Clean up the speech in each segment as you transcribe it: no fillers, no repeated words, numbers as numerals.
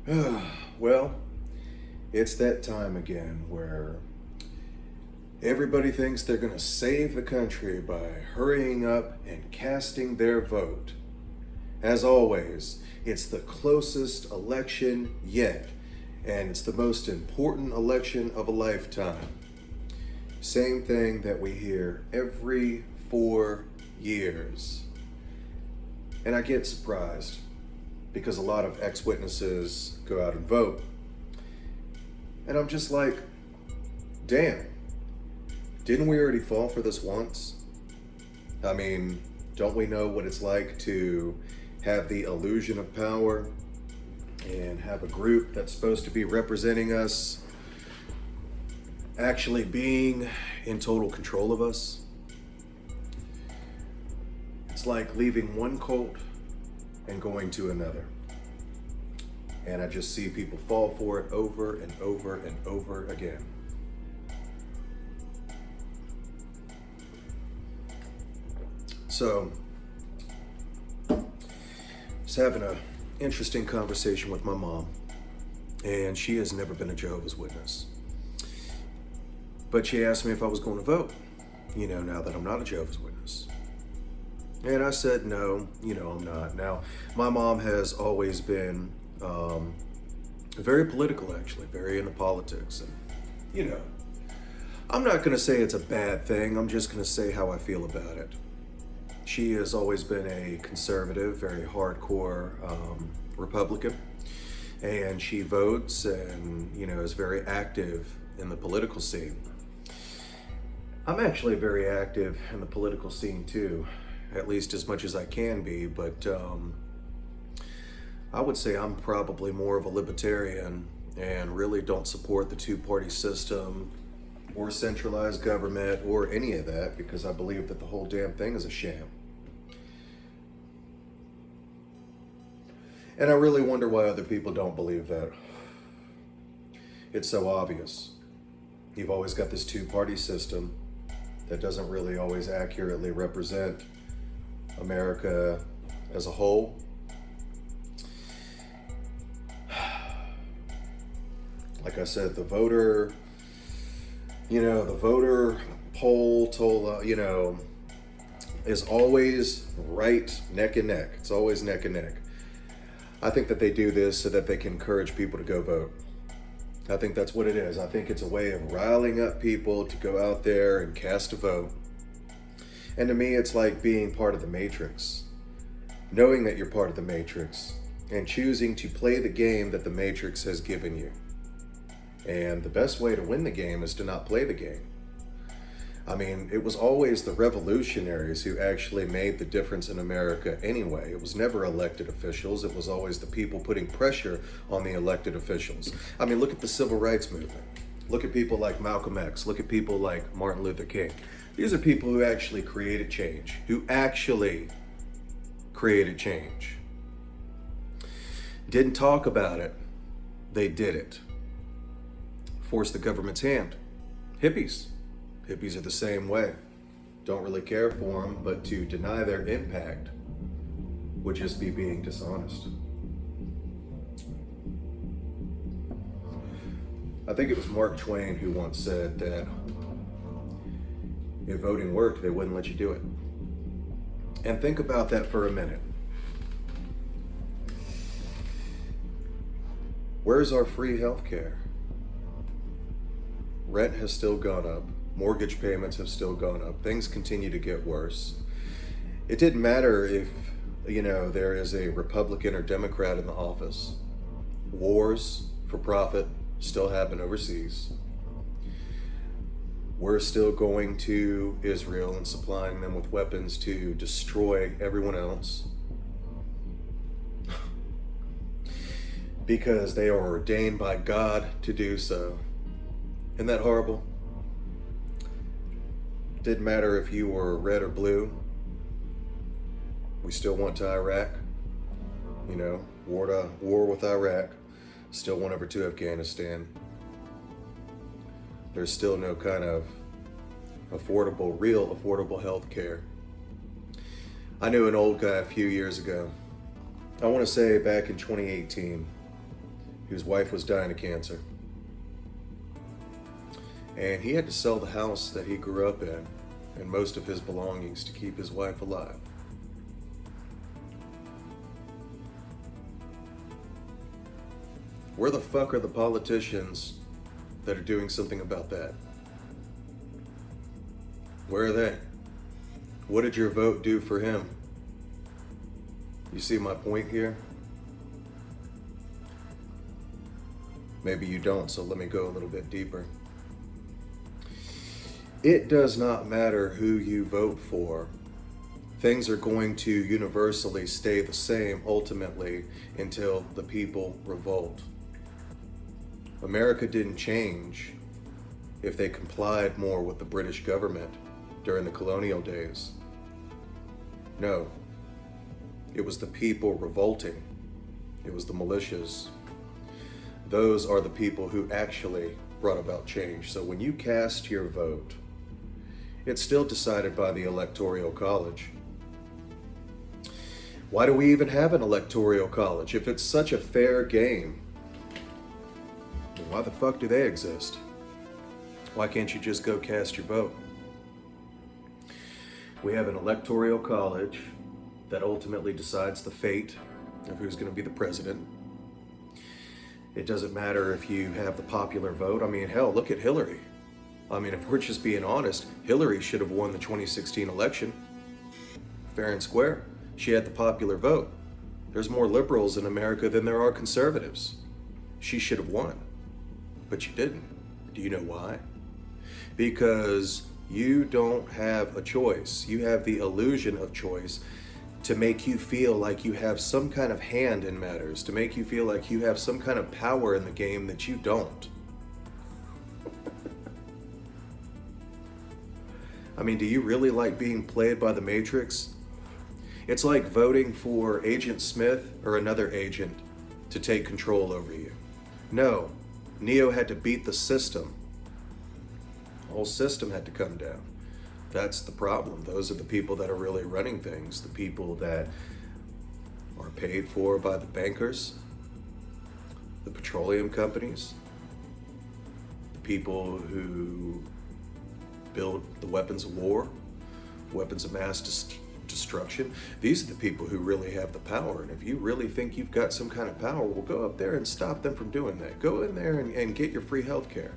Well, it's that time again where everybody thinks they're going to save the country by hurrying up and casting their vote. As always, it's the closest election yet, and it's the most important election of a lifetime. Same thing that we hear every 4 years. And I get surprised because a lot of ex-witnesses go out and vote. And I'm just like, damn, didn't we already fall for this once? I mean, don't we know what it's like to have the illusion of power and have a group that's supposed to be representing us actually being in total control of us? It's like leaving one cult and going to another. And I just see people fall for it over and over and over again. So, I was having an interesting conversation with my mom, and she has never been a Jehovah's Witness. But she asked me if I was going to vote, now that I'm not a Jehovah's Witness. And I said, no, I'm not. Now, my mom has always been very political, actually, very into politics. And, I'm not going to say it's a bad thing. I'm just going to say how I feel about it. She has always been a conservative, very hardcore Republican. And she votes and, is very active in the political scene. I'm actually very active in the political scene too, at least as much as I can be, but I would say I'm probably more of a libertarian and really don't support the two-party system or centralized government or any of that because I believe that the whole damn thing is a sham. And I really wonder why other people don't believe that. It's so obvious. You've always got this two-party system that doesn't really always accurately represent America as a whole. Like I said, the voter poll told, is always right neck and neck. It's always neck and neck. I think that they do this so that they can encourage people to go vote. I think that's what it is. I think it's a way of riling up people to go out there and cast a vote. And to me, it's like being part of the Matrix. Knowing that you're part of the Matrix and choosing to play the game that the Matrix has given you. And the best way to win the game is to not play the game. I mean, it was always the revolutionaries who actually made the difference in America anyway. It was never elected officials. It was always the people putting pressure on the elected officials. I mean, look at the civil rights movement. Look at people like Malcolm X. Look at people like Martin Luther King. These are people who actually created change, Didn't talk about it, they did it. Forced the government's hand. Hippies are the same way. Don't really care for them, but to deny their impact would just be being dishonest. I think it was Mark Twain who once said that if voting worked, they wouldn't let you do it. And think about that for a minute. Where's our free health care? Rent has still gone up. Mortgage payments have still gone up. Things continue to get worse. It didn't matter if, there is a Republican or Democrat in the office. Wars for profit still happen overseas. We're still going to Israel and supplying them with weapons to destroy everyone else. Because they are ordained by God to do so. Isn't that horrible? Didn't matter if you were red or blue. We still went to Iraq. War with Iraq. Still went over to Afghanistan. There's still no kind of real affordable health care. I knew an old guy a few years ago. I want to say back in 2018. whose wife was dying of cancer. And he had to sell the house that he grew up in and most of his belongings to keep his wife alive. Where the fuck are the politicians that are doing something about that? Where are they? What did your vote do for him? You see my point here? Maybe you don't, so let me go a little bit deeper. It does not matter who you vote for. Things are going to universally stay the same ultimately until the people revolt. America didn't change if they complied more with the British government during the colonial days. No, it was the people revolting. It was the militias. Those are the people who actually brought about change. So when you cast your vote, it's still decided by the electoral college. Why do we even have an electoral college? If it's such a fair game, then why the fuck do they exist? Why can't you just go cast your vote? We have an electoral college that ultimately decides the fate of who's going to be the president. It doesn't matter if you have the popular vote. I mean, hell, look at Hillary. I mean, if we're just being honest, Hillary should have won the 2016 election. Fair and square. She had the popular vote. There's more liberals in America than there are conservatives. She should have won, but she didn't. Do you know why? Because you don't have a choice. You have the illusion of choice to make you feel like you have some kind of hand in matters, to make you feel like you have some kind of power in the game that you don't. I mean, do you really like being played by the Matrix? It's like voting for Agent Smith or another agent to take control over you. No, Neo had to beat the system. The whole system had to come down. That's the problem. Those are the people that are really running things, the people that are paid for by the bankers, the petroleum companies, the people who build the weapons of war, weapons of mass destruction. These are the people who really have the power. And if you really think you've got some kind of power, well, go up there and stop them from doing that. Go in there and get your free health care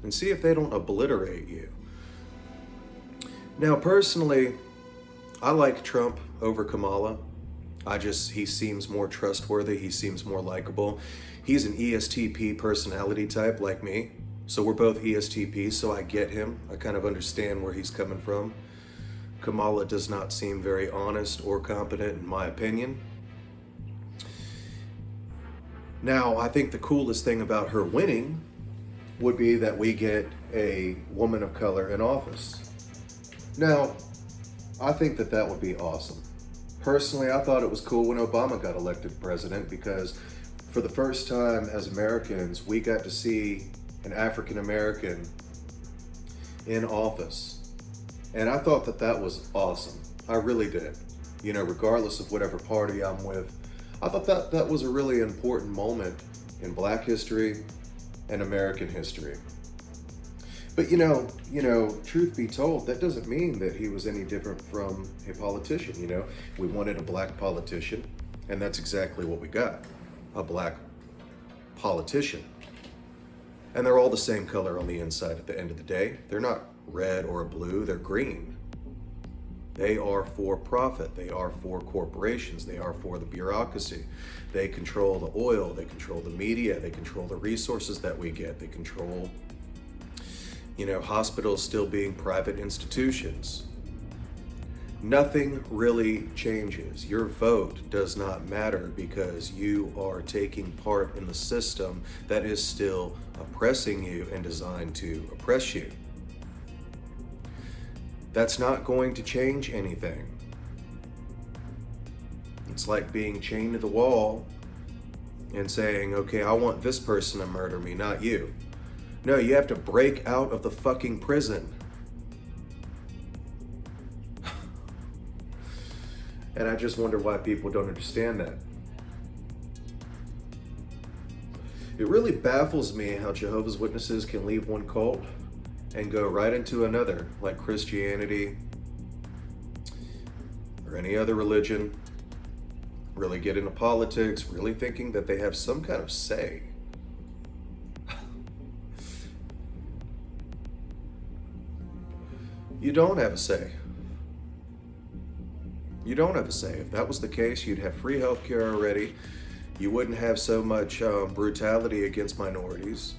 and see if they don't obliterate you. Now, personally, I like Trump over Kamala. He seems more trustworthy. He seems more likable. He's an ESTP personality type like me. So we're both ESTP, so I get him. I kind of understand where he's coming from. Kamala does not seem very honest or competent, in my opinion. Now, I think the coolest thing about her winning would be that we get a woman of color in office. Now, I think that that would be awesome. Personally, I thought it was cool when Obama got elected president because for the first time as Americans, we got to see an African American in office. And I thought that that was awesome. I really did. You know, regardless of whatever party I'm with, I thought that that was a really important moment in Black history and American history. But you know, truth be told, that doesn't mean that he was any different from a politician. You know, we wanted a Black politician, and that's exactly what we got, a Black politician. And they're all the same color on the inside at the end of the day. They're not red or blue, they're green. They are for profit, they are for corporations, they are for the bureaucracy. They control the oil, they control the media, they control the resources that we get, they control, hospitals still being private institutions. Nothing really changes. Your vote does not matter because you are taking part in the system that is still oppressing you and designed to oppress you. That's not going to change anything. It's like being chained to the wall and saying, okay, I want this person to murder me, not you. No, you have to break out of the fucking prison. And I just wonder why people don't understand that. It really baffles me how Jehovah's Witnesses can leave one cult and go right into another, like Christianity or any other religion, really get into politics, really thinking that they have some kind of say. You don't have a say. You don't have a say. If that was the case, you'd have free healthcare already. You wouldn't have so much brutality against minorities.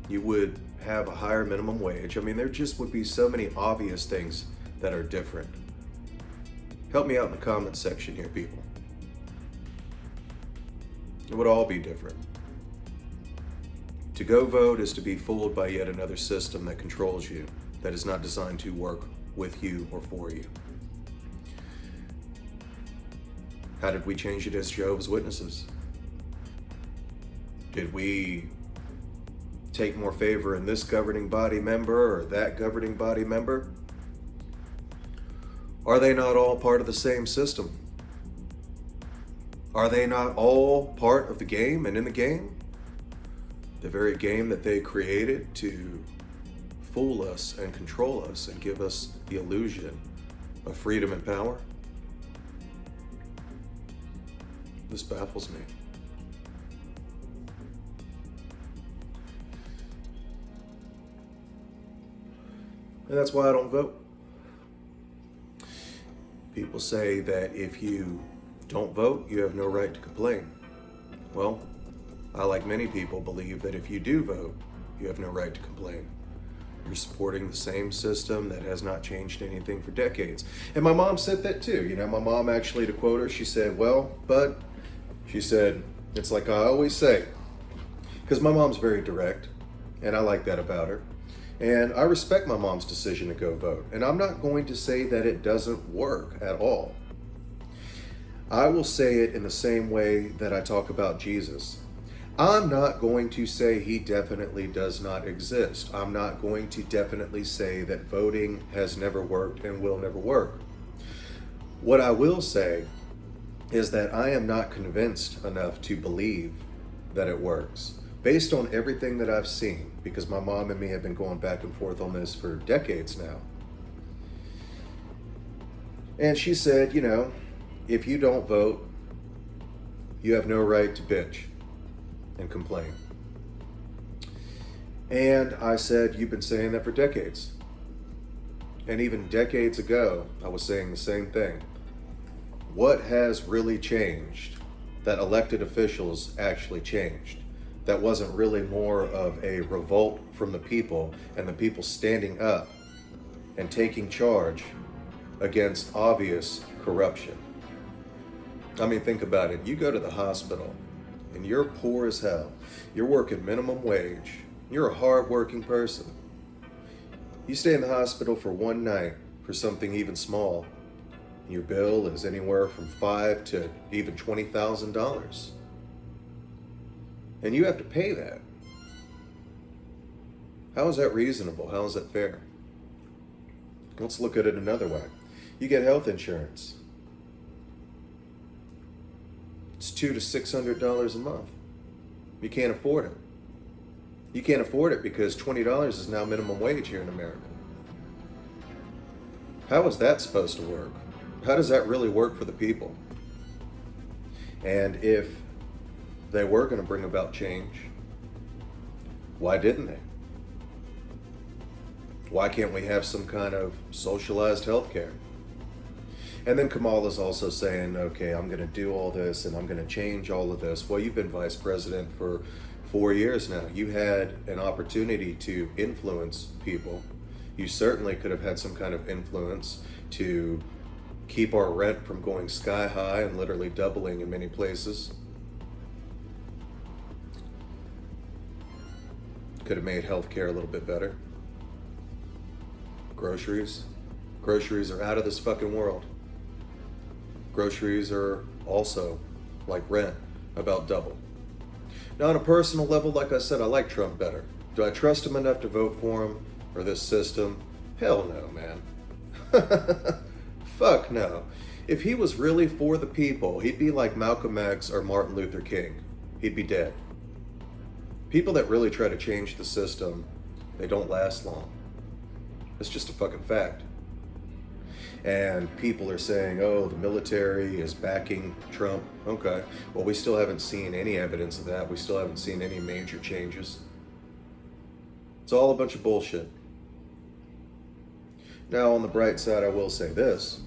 You would have a higher minimum wage. I mean, there just would be so many obvious things that are different. Help me out in the comments section here, people. It would all be different. To go vote is to be fooled by yet another system that controls you, that is not designed to work with you or for you. How did we change it as Jehovah's Witnesses? Did we take more favor in this governing body member or that governing body member? Are they not all part of the same system? Are they not all part of the game and in the game? The very game that they created to fool us and control us and give us the illusion of freedom and power? This baffles me. And that's why I don't vote. People say that if you don't vote, you have no right to complain. Well, I, like many people, believe that if you do vote, you have no right to complain. You're supporting the same system that has not changed anything for decades. And my mom said that too. You know, my mom actually, to quote her, she said, well, bud, she said, it's like I always say, because my mom's very direct, and I like that about her. And I respect my mom's decision to go vote. And I'm not going to say that it doesn't work at all. I will say it in the same way that I talk about Jesus. I'm not going to say he definitely does not exist. I'm not going to definitely say that voting has never worked and will never work. What I will say is that I am not convinced enough to believe that it works. Based on everything that I've seen, because my mom and me have been going back and forth on this for decades now. And she said, you know, if you don't vote, you have no right to bitch and complain. And I said, you've been saying that for decades. And even decades ago, I was saying the same thing. What has really changed that elected officials actually changed? That wasn't really more of a revolt from the people and the people standing up and taking charge against obvious corruption. I mean, think about it. You go to the hospital and you're poor as hell. You're working minimum wage. You're a hard-working person. You stay in the hospital for one night for something even small. Your bill is anywhere from $5,000 to even $20,000. And you have to pay that. How is that reasonable? How is that fair? Let's look at it another way. You get health insurance. It's $200 to $600 a month. You can't afford it. You can't afford it because $20 is now minimum wage here in America. How is that supposed to work? How does that really work for the people? And if they were going to bring about change, why didn't they? Why can't we have some kind of socialized healthcare? And then Kamala's also saying, okay, I'm going to do all this and I'm going to change all of this. Well, you've been vice president for 4 years now. You had an opportunity to influence people. You certainly could have had some kind of influence to keep our rent from going sky high and literally doubling in many places. Could have made healthcare a little bit better. Groceries are out of this fucking world. Groceries are also, like rent, about double. Now, on a personal level, like I said, I like Trump better. Do I trust him enough to vote for him or this system? Hell no, man. Fuck no. If he was really for the people, he'd be like Malcolm X or Martin Luther King. he'd be dead. People that really try to change the system, they don't last long. It's just a fucking fact. And people are saying, oh, the military is backing Trump. Okay, well, we still haven't seen any evidence of that. We still haven't seen any major changes. It's all a bunch of bullshit. Now, on the bright side, I will say this.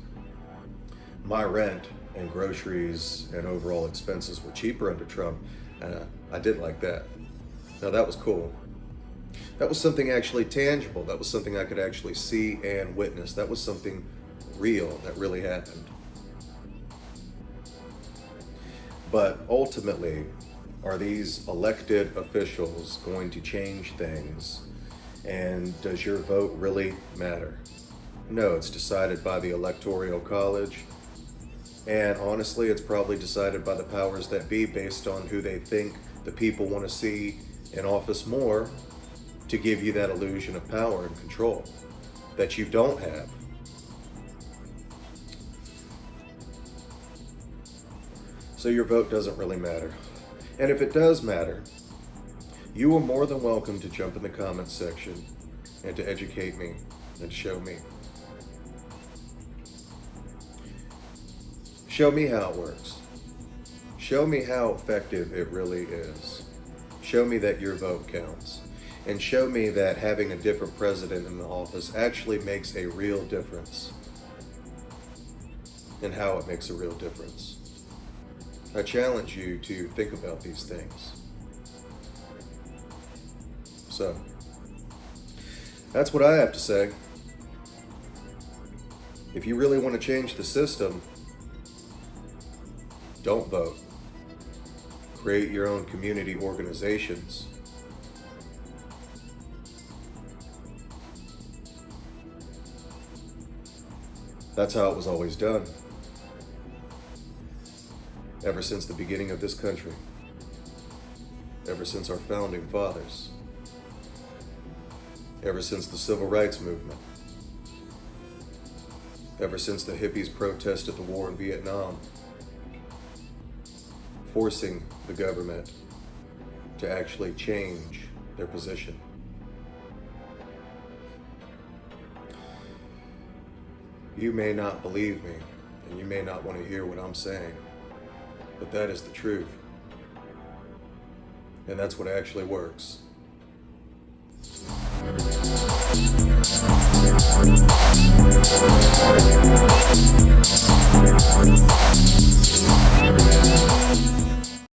My rent and groceries and overall expenses were cheaper under Trump. I did like that. Now, that was cool. That was something actually tangible. That was something I could actually see and witness. That was something real that really happened. But ultimately, are these elected officials going to change things? And does your vote really matter? No, it's decided by the Electoral College. And honestly, it's probably decided by the powers that be based on who they think the people want to see in office more, to give you that illusion of power and control that you don't have. So your vote doesn't really matter. And if it does matter, you are more than welcome to jump in the comments section and to educate me and show me. Show me how it works. Show me how effective it really is. Show me that your vote counts. And show me that having a different president in the office actually makes a real difference. And how it makes a real difference. I challenge you to think about these things. So, that's what I have to say. If you really want to change the system, don't vote. Create your own community organizations. That's how it was always done. Ever since the beginning of this country. Ever since our founding fathers. Ever since the Civil Rights Movement. Ever since the hippies protested the war in Vietnam, forcing the government to actually change their position. You may not believe me, and you may not want to hear what I'm saying, but that is the truth. And that's what actually works.